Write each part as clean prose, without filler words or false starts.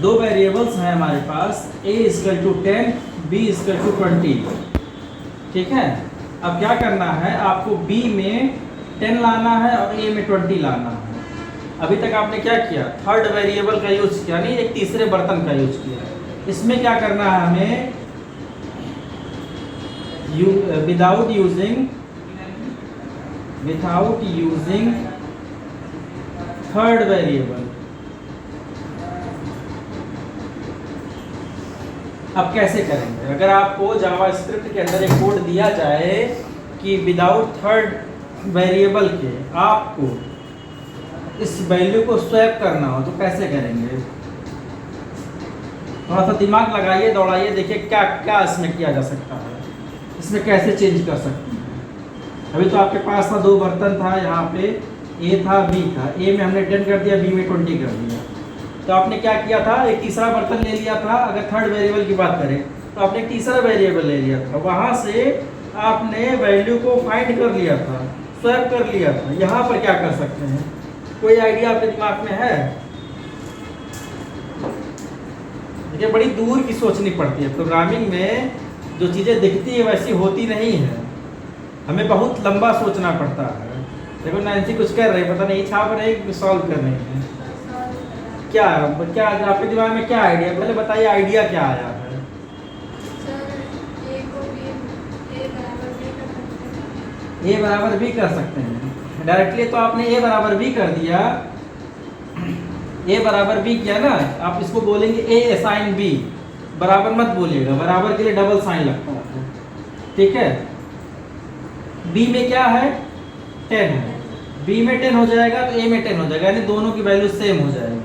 दो वेरिएबल्स हैं हमारे पास, a equal to 10, b equal to 20। ठीक है, अब क्या करना है, आपको b में 10 लाना है और a में 20 लाना है। अभी तक आपने क्या किया, थर्ड वेरिएबल का यूज किया, नहीं एक तीसरे बर्तन का यूज किया। इसमें क्या करना है हमें, विदाउट यूजिंग थर्ड वेरिएबल। अब कैसे करेंगे, अगर आपको जावास्क्रिप्ट के अंदर एक कोड दिया जाए कि विदाउट थर्ड वेरिएबल के आपको इस वैल्यू को स्वैप करना हो तो कैसे करेंगे? थोड़ा सा दिमाग लगाइए, दौड़ाइए, देखिए क्या क्या इसमें किया जा सकता है, इसमें कैसे चेंज कर सकते हैं। अभी तो आपके पास था दो बर्तन था, यहाँ पे ए था बी था, ए में हमने 10 कर दिया, बी में 20 कर दिया। तो आपने क्या किया था, एक तीसरा बर्तन ले लिया था। अगर थर्ड वेरिएबल की बात करें तो आपने एक तीसरा वेरिएबल ले लिया था, वहाँ से आपने वैल्यू को फाइंड कर लिया था, स्वैप कर लिया था। यहाँ पर क्या कर सकते हैं, कोई आइडिया आपके दिमाग में है? देखिए बड़ी दूर की सोचनी पड़ती है, प्रोग्रामिंग में जो चीज़ें दिखती है वैसी होती नहीं है, हमें बहुत लंबा सोचना पड़ता है। देखो नैन्सी कुछ कर रही है, पता नहीं छाप रही है, सॉल्व कर रही है। क्या क्या आपके दिमाग में क्या आइडिया, पहले बताइए आइडिया क्या आया है? ए बराबर बी कर सकते हैं डायरेक्टली, तो आपने ए बराबर बी कर दिया, ए बराबर बी किया ना। आप इसको बोलेंगे ए साइन बी, बराबर मत बोलिएगा, बराबर के लिए डबल साइन लगता है। ठीक है, बी में क्या है, 10 है, बी में 10 हो जाएगा तो ए में 10 हो जाएगा, यानी दोनों की वैल्यू सेम हो जाएगी।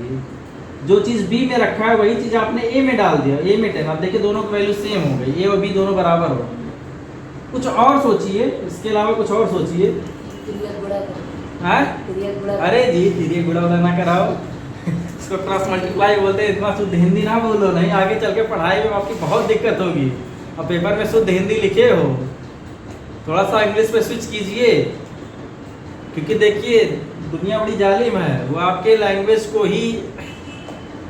जो चीज़ बी में रखा है वही चीज़ आपने ए में डाल दिया, ए में 10, आप देखिए दोनों की वैल्यू सेम हो गई, ए और बी दोनों बराबर हो गए। कुछ और सोचिए, इसके अलावा कुछ और सोचिए। हाँ, अरे जी धीरे गुड़ा वाला ना कराओ, इसको क्रॉस मल्टीप्लाई बोलते हैं। इतना शुद्ध हिंदी ना बोलो, नहीं आगे चल के पढ़ाई में आपकी बहुत दिक्कत होगी। और पेपर में शुद्ध हिंदी लिखे हो, थोड़ा सा इंग्लिश पे स्विच कीजिए, क्योंकि देखिए दुनिया बड़ी जालिम है, वो आपके लैंग्वेज को ही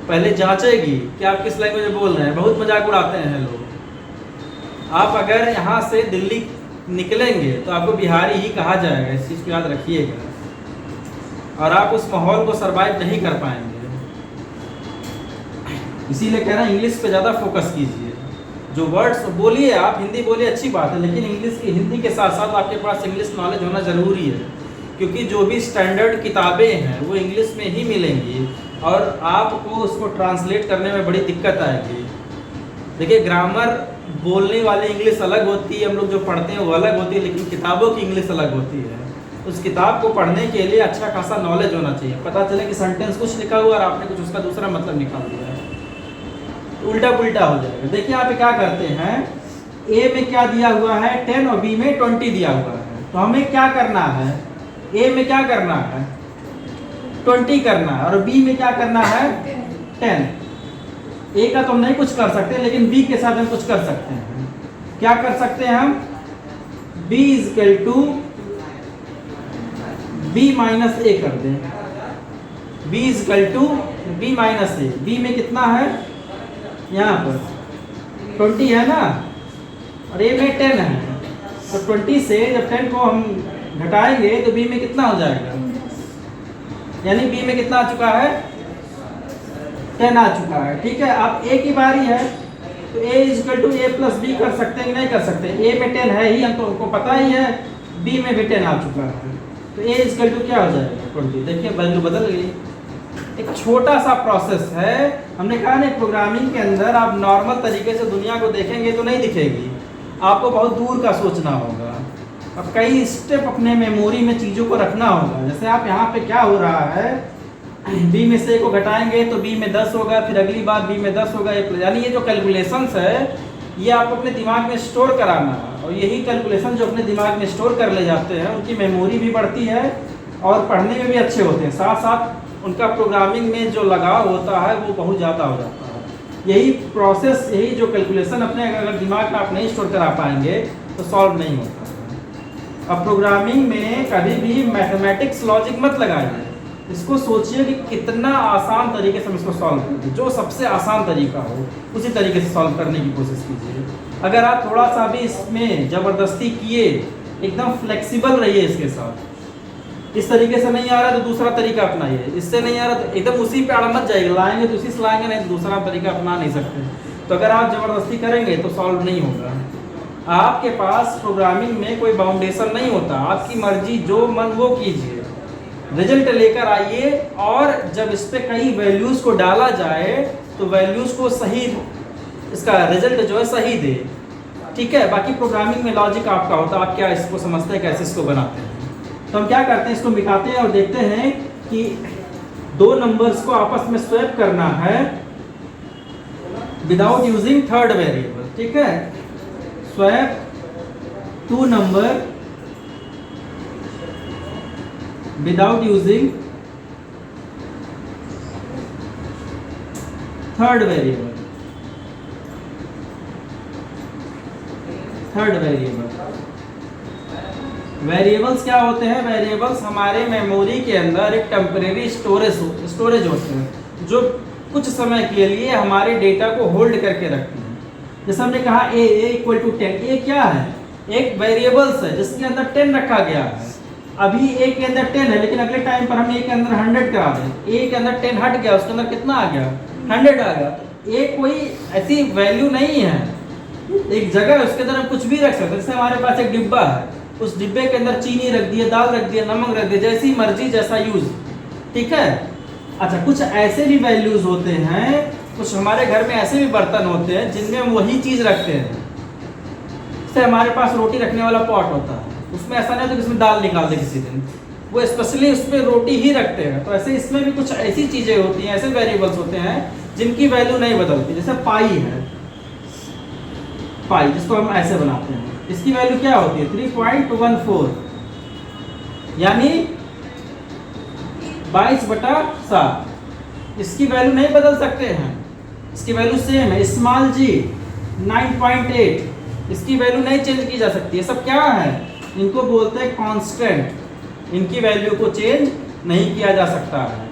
पहले जांचेगी कि आप किस लैंग्वेज में बोल रहे हैं। बहुत मजाक उड़ाते हैं लोग। आप अगर यहाँ से दिल्ली निकलेंगे तो आपको बिहारी ही कहा जाएगा, इस चीज़ को याद रखिएगा, और आप उस माहौल को सर्वाइव नहीं कर पाएंगे। इसीलिए कह रहा हूँ इंग्लिश पे ज़्यादा फोकस कीजिए। जो वर्ड्स बोलिए, आप हिंदी बोलिए अच्छी बात है, लेकिन हिंदी के साथ साथ आपके पास इंग्लिश नॉलेज होना ज़रूरी है, क्योंकि जो भी स्टैंडर्ड किताबें हैं वो इंग्लिश में ही मिलेंगी और आपको उसको ट्रांसलेट करने में बड़ी दिक्कत आएगी। देखिए ग्रामर बोलने वाली इंग्लिश अलग होती है, हम लोग जो पढ़ते हैं वो अलग होती है, लेकिन किताबों की इंग्लिश अलग होती है। उस किताब को पढ़ने के लिए अच्छा खासा नॉलेज होना चाहिए, पता चले कि सेंटेंस कुछ लिखा हुआ और आपने कुछ उसका दूसरा मतलब निकाल दिया है, उल्टा पुल्टा हो जाएगा। देखिए आप क्या करते हैं, ए में क्या दिया हुआ है 10 और बी में 20 दिया हुआ है, तो हमें क्या करना है, ए में क्या करना है 20 करना है, और बी में क्या करना है 10। ए का तो हम नहीं कुछ कर सकते, लेकिन बी के साथ हम कुछ कर सकते हैं। क्या कर सकते हैं हम, b equal to b minus A कर दें, b equal to b minus A. B में कितना है, यहाँ पर 20 है ना, और ए में 10 है, तो 20 से जब 10 को हम घटाएंगे तो बी में कितना हो जाएगा, यानी बी में कितना आ चुका है 10 आ चुका है। ठीक है, अब ए की बारी है, तो a equal to A plus B कर सकते हैं कि नहीं कर सकते? ए में 10 है ही, हम तो हमको पता ही है, बी में भी 10 आ चुका है, तो a इक्वल टू क्या हो जाएगा 20। देखिए वैल्यू बदल गई। एक छोटा सा प्रोसेस है, हमने कहा ना प्रोग्रामिंग के अंदर आप नॉर्मल तरीके से दुनिया को देखेंगे तो नहीं दिखेगी, आपको बहुत दूर का सोचना होगा। अब कई स्टेप अपने मेमोरी में चीज़ों को रखना होगा। जैसे आप यहाँ पे क्या हो रहा है, बी में से ए को घटाएंगे तो बी में 10 होगा, फिर अगली बार बी में 10 होगा, यानी ये जो कैलकुलेशंस है ये आप अपने दिमाग में स्टोर कराना है, और यही कैलकुलेशन जो अपने दिमाग में स्टोर कर ले जाते हैं उनकी मेमोरी भी बढ़ती है और पढ़ने में भी अच्छे होते हैं, साथ साथ उनका प्रोग्रामिंग में जो लगाव होता है वो बहुत ज़्यादा हो जाता है। यही प्रोसेस, यही जो कैलकुलेशन अपने अगर दिमाग में आप नहीं स्टोर करा पाएंगे तो सॉल्व नहीं होता है। अब प्रोग्रामिंग में कभी भी मैथमेटिक्स लॉजिक मत लगाइए, इसको सोचिए कि कितना आसान तरीके से हम इसको सॉल्व करेंगे, जो सबसे आसान तरीका हो उसी तरीके से सॉल्व करने की कोशिश कीजिए। अगर आप थोड़ा सा भी इसमें ज़बरदस्ती किए, एकदम फ्लेक्सिबल रहिए इसके साथ, इस तरीके से नहीं आ रहा तो दूसरा तरीका अपनाइए, इससे नहीं आ रहा तो एकदम उसी पे अड़ मत जाइए, लाएंगे तो उसी से लाएंगे, नहीं तो दूसरा तरीका अपना नहीं सकते। तो अगर आप ज़बरदस्ती करेंगे तो सॉल्व नहीं होगा। आपके पास प्रोग्रामिंग में कोई बाउंडेशन नहीं होता, आपकी मर्जी, जो मन वो कीजिए, रिजल्ट लेकर आइए, और जब इस पे कई वैल्यूज़ को डाला जाए तो वैल्यूज़ को सही, इसका रिजल्ट जो है सही दे। ठीक है, बाकी प्रोग्रामिंग में लॉजिक आपका होता है, आप क्या इसको समझते हैं, कैसे इसको बनाते हैं। तो हम क्या करते हैं, इसको मिटाते हैं और देखते हैं कि दो नंबर्स को आपस में स्वैप करना है विदाउट यूजिंग थर्ड वेरिएबल। ठीक है, swap two number without using third variable. Third variable, variables क्या होते हैं? वेरिएबल्स हमारे मेमोरी के अंदर एक टेम्परेरी स्टोरेज होते हैं जो कुछ समय के लिए हमारे डेटा को होल्ड करके रखते हैं। जैसे हमने कहा a इक्वल टू 10, a क्या है? एक वेरिएबल्स है जिसके अंदर 10 रखा गया है। अभी a के अंदर 10 है, लेकिन अगले टाइम पर हम a के अंदर 100 करा दें, a के अंदर 10 हट गया, उसके अंदर कितना आ गया? 100 आ गया। a कोई ऐसी वैल्यू नहीं है, एक जगह उसके अंदर हम कुछ भी रख सकते हैं। जैसे हमारे पास एक डिब्बा है, उस डिब्बे के अंदर चीनी रख दिए, दाल रख दिया, नमक रख दिया, जैसी मर्जी जैसा यूज। ठीक है, अच्छा, कुछ ऐसे भी वैल्यूज होते हैं, कुछ हमारे घर में ऐसे भी बर्तन होते हैं जिनमें हम वही चीज रखते हैं। जैसे हमारे पास रोटी रखने वाला पॉट होता है, उसमें ऐसा नहीं होता कि इसमें दाल निकाल दे किसी दिन, वो स्पेशली उसमें रोटी ही रखते हैं। तो ऐसे इसमें भी कुछ ऐसी चीजें होती हैं, ऐसे वेरिएबल्स होते हैं जिनकी वैल्यू नहीं बदलती। जैसे पाई है, पाई जिसको हम ऐसे बनाते हैं, इसकी वैल्यू क्या होती है? 3.14, यानी 22/7। इसकी वैल्यू नहीं बदल सकते हैं, इसकी वैल्यू सेम है। स्मॉल जी 9.8, इसकी वैल्यू नहीं चेंज की जा सकती। ये सब क्या है? इनको बोलते हैं कांस्टेंट। इनकी वैल्यू को चेंज नहीं किया जा सकता है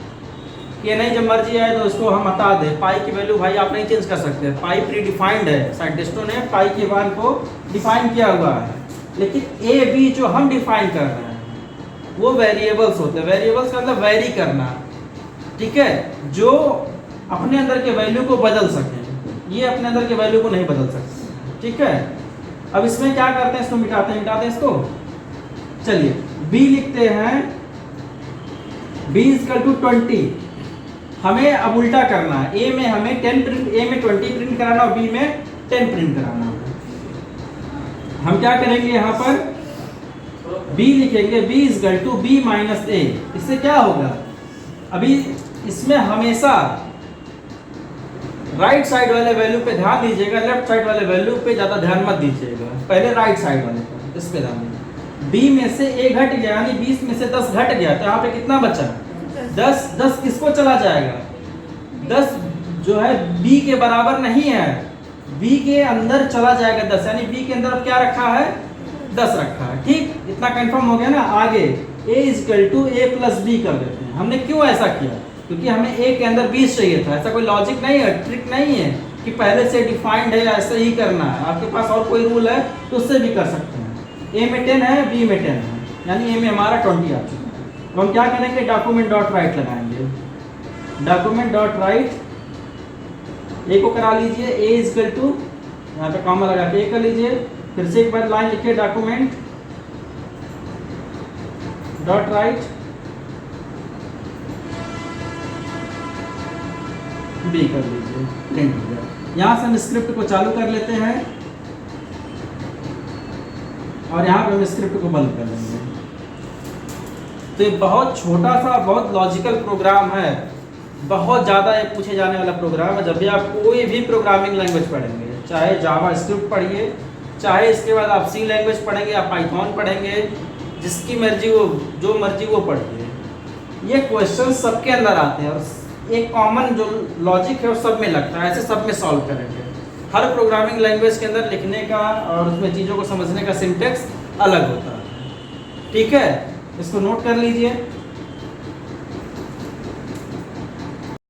कि नहीं जब मर्जी आए तो इसको हम हटा दें। पाई की वैल्यू भाई आप नहीं चेंज कर सकते, पाई प्री डिफाइंड है, साइंटिस्टों ने पाई के मान को डिफाइन किया हुआ है। लेकिन ए बी जो हम डिफाइन कर रहे हैं वो वेरिएबल्स होते हैं। वेरिएबल्स का मतलब वेरी करना, ठीक है, जो अपने अंदर के वैल्यू को बदल सके। ये अपने अंदर के वैल्यू को नहीं बदल सकते। ठीक है, अब इसमें क्या करते हैं, इसको मिटाते हैं इसको। चलिए b लिखते हैं, b = 20। हमें अब उल्टा करना है, a में हमें 10 प्रिंट, a में 20 प्रिंट कराना और b में 10 प्रिंट कराना है। हम क्या करेंगे, यहाँ पर b लिखेंगे, b = b - a। इससे क्या होगा? अभी इसमें हमेशा राइट साइड वाले वैल्यू पे ध्यान दीजिएगा, लेफ्ट साइड वाले वैल्यू पे ज़्यादा ध्यान मत दीजिएगा। पहले राइट साइड वाले पे, इस पे ध्यान दीजिए। b में से a घट गया, यानी 20 में से 10 घट गया, तो यहाँ पे कितना बचा? 10। 10 किसको चला जाएगा? 10 जो है b के बराबर नहीं है, b के अंदर चला जाएगा 10, यानी b के अंदर अब क्या रखा है? 10 रखा है। ठीक, इतना कंफर्म हो गया ना। आगे a = a + b कर देते हैं। हमने क्यों ऐसा किया? क्योंकि हमें a के अंदर 20 चाहिए था। ऐसा कोई लॉजिक नहीं है, ट्रिक नहीं है कि पहले से डिफाइंड है ऐसे ही करना है। आपके पास और कोई रूल है तो उससे भी कर सकते हैं। a में 10 है, b में 10 है, यानी a में हमारा 20 आ चुका है। तो हम क्या करेंगे, document.write लगाएंगे। document.write a को करा लीजिए, a = यहाँ पे कॉमा लगा के a कर लीजिए। फिर से एक बार लाइन लिखिए, document.write b कर लीजिए, प्रिंट हो गया। यहाँ से हम स्क्रिप्ट को चालू कर लेते हैं और यहाँ पे हम स्क्रिप्ट को बंद कर लेंगे। तो ये बहुत छोटा सा, बहुत लॉजिकल प्रोग्राम है, बहुत ज़्यादा एक पूछे जाने वाला प्रोग्राम है। जब भी आप कोई भी प्रोग्रामिंग लैंग्वेज पढ़ेंगे, चाहे जावा स्क्रिप्ट पढ़िए, चाहे इसके बाद आप सी लैंग्वेज पढ़ेंगे या पाइथन पढ़ेंगे, जिसकी मर्जी वो, जो मर्जी वो पढ़िए, ये क्वेश्चन सबके अंदर आते हैं और एक कॉमन जो लॉजिक है वो सब में लगता है। ऐसे सब में सॉल्व करेंगे। हर प्रोग्रामिंग लैंग्वेज के अंदर लिखने का और उसमें चीज़ों को समझने का सिंटेक्स अलग होता है। ठीक है, इसको नोट कर लीजिए।